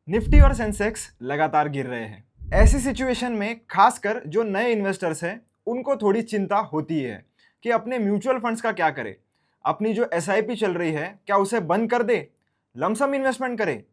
Nifty और Sensex लगातार गिर रहे हैं। ऐसी सिचुएशन में खासकर जो नए इन्वेस्टर्स हैं उनको थोड़ी चिंता होती है कि अपने म्यूचुअल फंड्स का क्या करें। अपनी जो एसआईपी चल रही है क्या उसे बंद कर दे, लमसम इन्वेस्टमेंट करें।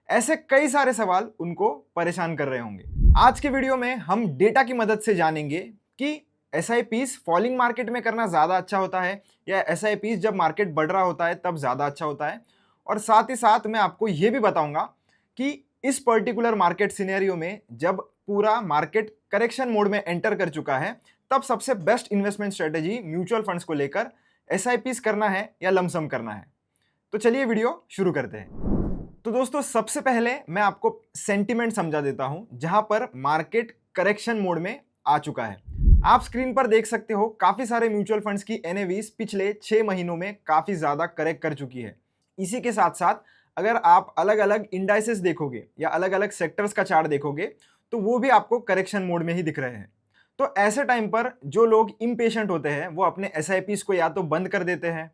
ऐसे कई सारे सवाल उनको परेशान कर रहे होंगे। आज के वीडियो में हम डेटा की मदद से जानेंगे कि एसआईपीज फॉलिंग मार्केट में करना ज़्यादा अच्छा होता है या एसआईपीज जब मार्केट बढ़ रहा होता है तब ज़्यादा अच्छा होता है। और साथ ही साथ मैं आपको यह भी बताऊंगा कि इस पर्टिकुलर मार्केट सिनेरियो में जब पूरा मार्केट करेक्शन मोड में एंटर कर चुका है तब सबसे best investment strategy mutual funds को लेकर एसआईपीज करना है या लमसम करना है। तो चलिए वीडियो शुरू करते हैं। तो दोस्तों सबसे पहले मैं आपको सेंटीमेंट समझा देता हूं जहां पर मार्केट करेक्शन मोड में आ चुका है। आप स्क्रीन पर देख सकते हो काफी सारे म्यूचुअल फंड्स की एनएवीज पिछले 6 महीनों में काफी ज्यादा करेक्ट कर चुकी है। इसी के साथ साथ अगर आप अलग अलग इंडाइसेस देखोगे या अलग अलग सेक्टर्स का चार्ट देखोगे तो वो भी आपको करेक्शन मोड में ही दिख रहे हैं। तो ऐसे टाइम पर जो लोग इम्पेशेंट होते हैं वो अपने एसआईपीज को या तो बंद कर देते हैं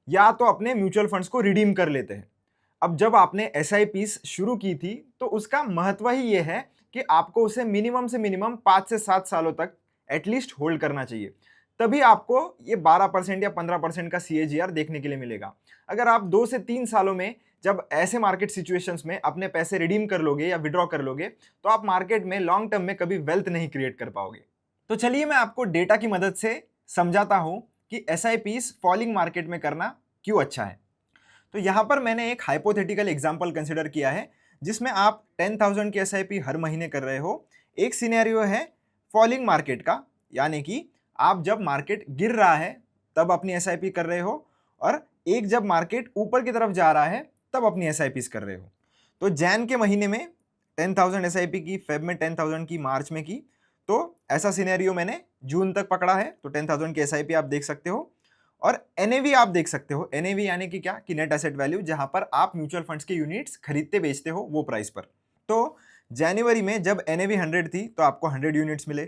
या तो अपने म्यूचुअल फंड्स को रिडीम कर लेते हैं। अब जब आपने एसआईपीज शुरू की थी तो उसका महत्व ही ये है कि आपको उसे मिनिमम से मिनिमम 5 से 7 सालों तक एटलीस्ट होल्ड करना चाहिए। तभी आपको ये 12% या 15% का सीएजीआर देखने के लिए मिलेगा। अगर आप 2 से 3 सालों में जब ऐसे मार्केट सिचुएशंस में अपने पैसे रिडीम कर लोगे या विड्रॉ कर लोगे तो आप मार्केट में लॉन्ग टर्म में कभी वेल्थ नहीं क्रिएट कर पाओगे। तो चलिए मैं आपको डेटा की मदद से समझाता हूं कि एसआईपीज फॉलिंग मार्केट में करना क्यों अच्छा है। तो यहां पर मैंने एक हाइपोथेटिकल एग्जांपल कंसिडर किया है जिसमें आप 10,000 की एसआईपी हर महीने कर रहे हो। एक सिनेरियो है फॉलिंग मार्केट का, यानी कि आप जब मार्केट गिर रहा है तब अपनी एसआईपी कर रहे हो और एक जब मार्केट ऊपर की तरफ जा रहा है तब अपनी एसआईपीज कर रहे हो। तो जैन के महीने में 10,000 एसआईपी की, फेब में 10,000 की, मार्च में की। तो ऐसा सिनेरियो मैंने जून तक पकड़ा है। तो 10,000 की एसआईपी आप देख सकते हो और एनएवी आप देख सकते हो। एनएवी यानी कि क्या, कि नेट एसेट वैल्यू, जहां पर आप म्यूचुअल फंड्स के यूनिट्स खरीदते बेचते हो वो प्राइस पर। तो जनवरी में जब एनएवी 100 थी तो आपको 100 यूनिट्स मिले।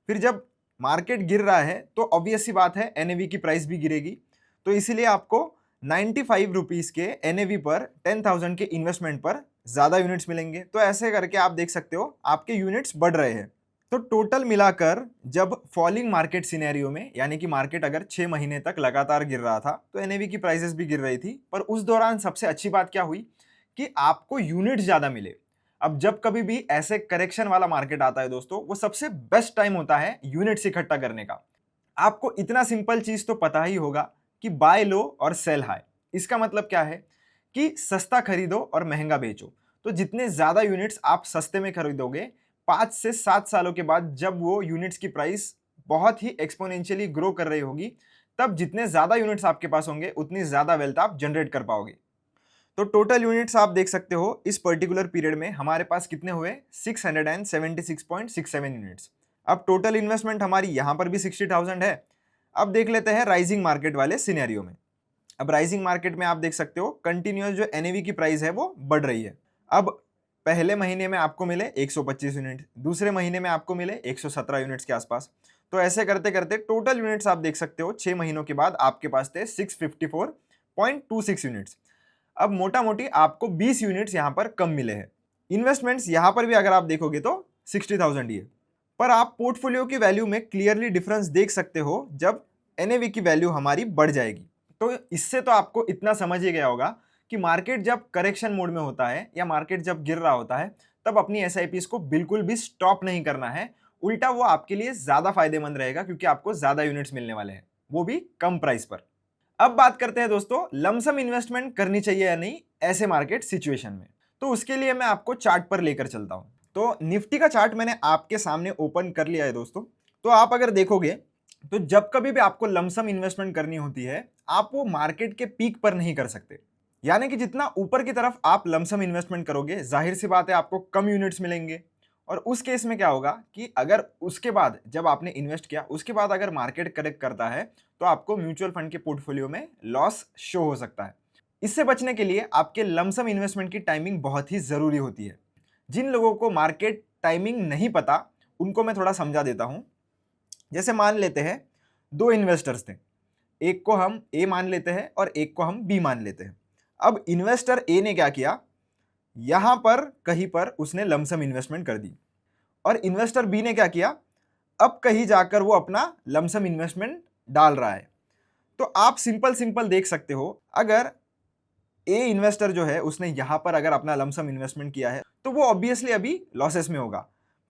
फिर जब मार्केट गिर रहा है तो ऑब्वियस सी बात है एनएवी की प्राइस भी गिरेगी। तो इसीलिए आपको 95 रुपीज के एनएवी पर 10,000 के इन्वेस्टमेंट पर ज्यादा यूनिट्स मिलेंगे। तो ऐसे करके आप देख सकते हो आपके यूनिट्स बढ़ रहे हैं। तो टोटल मिलाकर जब फॉलिंग मार्केट सिनेरियो में, यानी कि मार्केट अगर 6 महीने तक लगातार गिर रहा था तो एनएवी की प्राइसेस भी गिर रही थी, पर उस दौरान सबसे अच्छी बात क्या हुई कि आपको यूनिट ज्यादा मिले। अब जब कभी भी ऐसे करेक्शन वाला मार्केट आता है दोस्तों, वो सबसे बेस्ट टाइम होता है यूनिट्स इकट्ठा करने का। आपको इतना सिंपल चीज तो पता ही होगा कि बाय लो और सेल हाई। इसका मतलब क्या है कि सस्ता खरीदो और महंगा बेचो। तो जितने ज्यादा यूनिट्स आप सस्ते में खरीदोगे, 5 से 7 सालों के बाद जब वो यूनिट्स की प्राइस बहुत ही एक्सपोनेंशियली ग्रो कर रही होगी, तब जितने ज्यादा यूनिट्स आपके पास होंगे उतनी ज्यादा वेल्थ आप जनरेट कर पाओगे। तो टोटल यूनिट्स आप देख सकते हो इस पर्टिकुलर पीरियड में हमारे पास कितने हुए, 676.67 यूनिट्स। अब टोटल इन्वेस्टमेंट हमारी यहां पर भी 60,000 है। अब देख लेते हैं राइजिंग मार्केट वाले सिनेरियो में। अब राइजिंग मार्केट में आप देख सकते हो कंटिन्यूअस जो एनएवी की प्राइस है वो बढ़ रही है। अब पहले महीने में आपको मिले 125 यूनिट, दूसरे महीने में आपको मिले 117 यूनिट्स के आसपास। तो ऐसे करते करते टोटल यूनिट्स आप देख सकते हो 6 महीनों के बाद आपके पास थे 654.26 यूनिट्स। अब मोटा मोटी आपको 20 यूनिट्स यहां पर कम मिले हैं। इन्वेस्टमेंट्स यहां पर भी अगर आप देखोगे तो 60,000 ही है, पर आप पोर्टफोलियो की वैल्यू में क्लियरली डिफरेंस देख सकते हो जब एनएवी की वैल्यू हमारी बढ़ जाएगी। तो इससे तो आपको इतना समझ ही गया होगा कि मार्केट जब करेक्शन मोड में होता है या मार्केट जब गिर रहा होता है तब अपनी एसआईपीज को बिल्कुल भी स्टॉप नहीं करना है। उल्टा वो आपके लिए ज्यादा फायदेमंद रहेगा क्योंकि आपको ज्यादा यूनिट्स मिलने वाले हैं, वो भी कम प्राइस पर। अब बात करते हैं दोस्तों, लमसम इन्वेस्टमेंट करनी चाहिए या नहीं ऐसे मार्केट सिचुएशन में। तो उसके लिए मैं आपको चार्ट पर लेकर चलता हूं। तो निफ्टी का चार्ट मैंने आपके सामने ओपन कर लिया है दोस्तों। तो आप अगर देखोगे तो जब कभी भी आपको लमसम इन्वेस्टमेंट करनी होती है, आप वो मार्केट के पीक पर नहीं कर सकते। यानी कि जितना ऊपर की तरफ आप लमसम इन्वेस्टमेंट करोगे, जाहिर सी बात है आपको कम यूनिट्स मिलेंगे। और उस केस में क्या होगा कि अगर उसके बाद जब आपने इन्वेस्ट किया उसके बाद अगर मार्केट करेक्ट करता है तो आपको म्यूचुअल फंड के पोर्टफोलियो में लॉस शो हो सकता है। इससे बचने के लिए आपके लमसम इन्वेस्टमेंट की टाइमिंग बहुत ही जरूरी होती है। जिन लोगों को मार्केट टाइमिंग नहीं पता उनको मैं थोड़ा समझा देता हूं। जैसे मान लेते हैं 2 इन्वेस्टर्स थे, एक को हम ए मान लेते हैं और एक को हम बी मान लेते हैं। अब इन्वेस्टर ए ने क्या किया, यहां पर कहीं पर उसने लमसम इन्वेस्टमेंट कर दी और इन्वेस्टर बी ने क्या किया, अब कहीं जाकर वो अपना लमसम इन्वेस्टमेंट डाल रहा है। तो आप सिंपल सिंपल देख सकते हो, अगर ए इन्वेस्टर जो है उसने यहां पर अगर अपना लमसम इन्वेस्टमेंट किया है तो वो ऑब्वियसली अभी लॉसेस में होगा।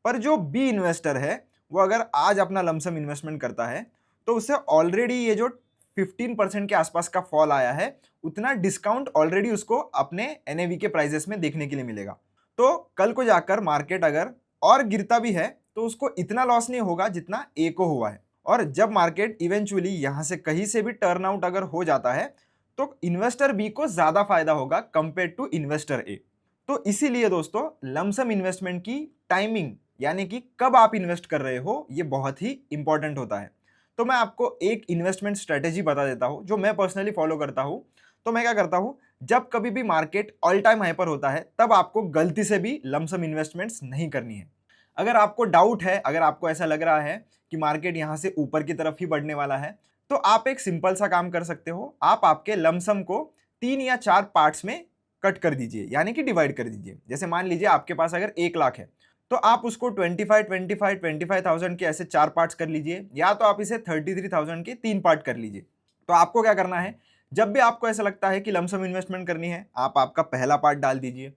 पर जो बी इन्वेस्टर है वो अगर आज अपना लमसम इन्वेस्टमेंट करता है तो उसे ऑलरेडी ये जो 15% के आसपास का फॉल आया है, उतना डिस्काउंट ऑलरेडी उसको अपने एनएवी के प्राइजेस में देखने के लिए मिलेगा। तो कल को जाकर मार्केट अगर और गिरता भी है तो उसको इतना लॉस नहीं होगा जितना ए को हुआ है। और जब मार्केट इवेंचुअली यहां से कहीं से भी टर्न आउट अगर हो जाता है तो इन्वेस्टर बी को ज्यादा फायदा होगा कंपेयर टू इन्वेस्टर ए। तो इसीलिए दोस्तों लमसम इन्वेस्टमेंट की टाइमिंग यानी कि कब आप इन्वेस्ट कर रहे हो ये बहुत ही इंपॉर्टेंट होता है। तो मैं आपको एक इन्वेस्टमेंट स्ट्रेटेजी बता देता हूं जो मैं पर्सनली फॉलो करता हूं। तो मैं क्या करता हूं, जब कभी भी मार्केट ऑल टाइम हाई पर होता है तब आपको गलती से भी लमसम इन्वेस्टमेंट्स नहीं करनी है। अगर आपको डाउट है, अगर आपको ऐसा लग रहा है कि मार्केट यहां से ऊपर की तरफ ही बढ़ने वाला है, तो आप एक सिंपल सा काम कर सकते हो। आप आपके लमसम को 3 या 4 पार्ट्स में कट कर दीजिए, यानी कि डिवाइड कर दीजिए। जैसे मान लीजिए आपके पास अगर 1 लाख है तो आप उसको 25,000 के ऐसे 4 पार्ट्स कर लीजिए, या तो आप इसे 33,000 के 3 पार्ट कर लीजिए। तो आपको क्या करना है, जब भी आपको ऐसा लगता है कि लमसम इन्वेस्टमेंट करनी है, आप आपका पहला पार्ट डाल दीजिए।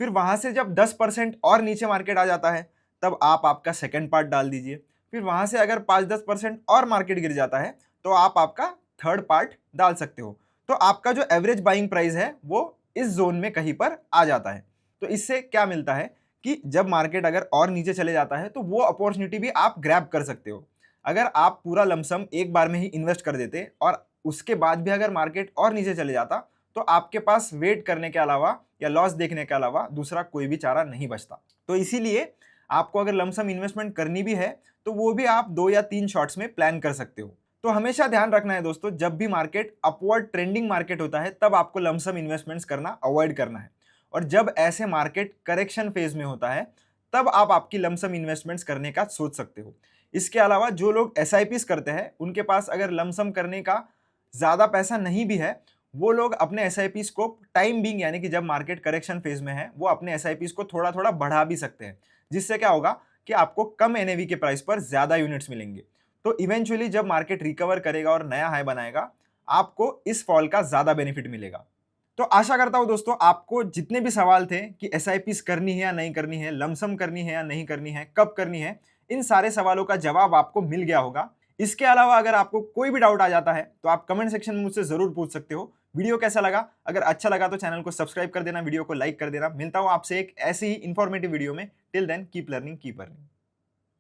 फिर वहां से जब 10% और नीचे मार्केट आ जाता है तब आप आपका सेकंड पार्ट डाल दीजिए। फिर वहां से अगर 5-10% और मार्केट गिर जाता है तो आप आपका थर्ड पार्ट डाल सकते हो। तो आपका जो एवरेज बाइंग प्राइस है वो इस जोन में कहीं पर आ जाता है। तो इससे क्या मिलता है कि जब मार्केट अगर और नीचे चले जाता है तो वो अपॉर्चुनिटी भी आप ग्रैब कर सकते हो। अगर आप पूरा लमसम एक बार में ही इन्वेस्ट कर देते और उसके बाद भी अगर मार्केट और नीचे चले जाता तो आपके पास वेट करने के अलावा या लॉस देखने के अलावा दूसरा कोई भी चारा नहीं बचता। तो इसीलिए आपको अगर लमसम इन्वेस्टमेंट करनी भी है तो वो भी आप 2 या 3 शॉट्स में प्लान कर सकते हो। तो हमेशा ध्यान रखना है दोस्तों, जब भी मार्केट अपवर्ड ट्रेंडिंग मार्केट होता है तब आपको लमसम इन्वेस्टमेंट्स करना अवॉइड करना है। और जब ऐसे मार्केट करेक्शन फेज में होता है तब आप आपकी लमसम इन्वेस्टमेंट्स करने का सोच सकते हो। इसके अलावा जो लोग एसआईपीस करते हैं उनके पास अगर लमसम करने का ज़्यादा पैसा नहीं भी है, वो लोग अपने एसआईपीस को टाइम बीइंग यानी कि जब मार्केट करेक्शन फेज में है वो अपने एसआईपीस को थोड़ा थोड़ा बढ़ा भी सकते हैं, जिससे क्या होगा कि आपको कम एनएवी के प्राइस पर ज़्यादा यूनिट्स मिलेंगे। तो इवेंचुअली जब मार्केट रिकवर करेगा और नया हाई बनाएगा, आपको इस फॉल का ज़्यादा बेनिफिट मिलेगा। तो आशा करता हूं दोस्तों आपको जितने भी सवाल थे कि एसआईपीस करनी है या नहीं करनी है, लमसम करनी है या नहीं करनी है, कब करनी है, इन सारे सवालों का जवाब आपको मिल गया होगा। इसके अलावा अगर आपको कोई भी डाउट आ जाता है तो आप कमेंट सेक्शन में मुझसे जरूर पूछ सकते हो। वीडियो कैसा लगा? अगर अच्छा लगा तो चैनल को सब्सक्राइब कर देना, वीडियो को लाइक कर देना। मिलता हूं आपसे एक ऐसी ही इंफॉर्मेटिव वीडियो में। Till then keep learning keep earning.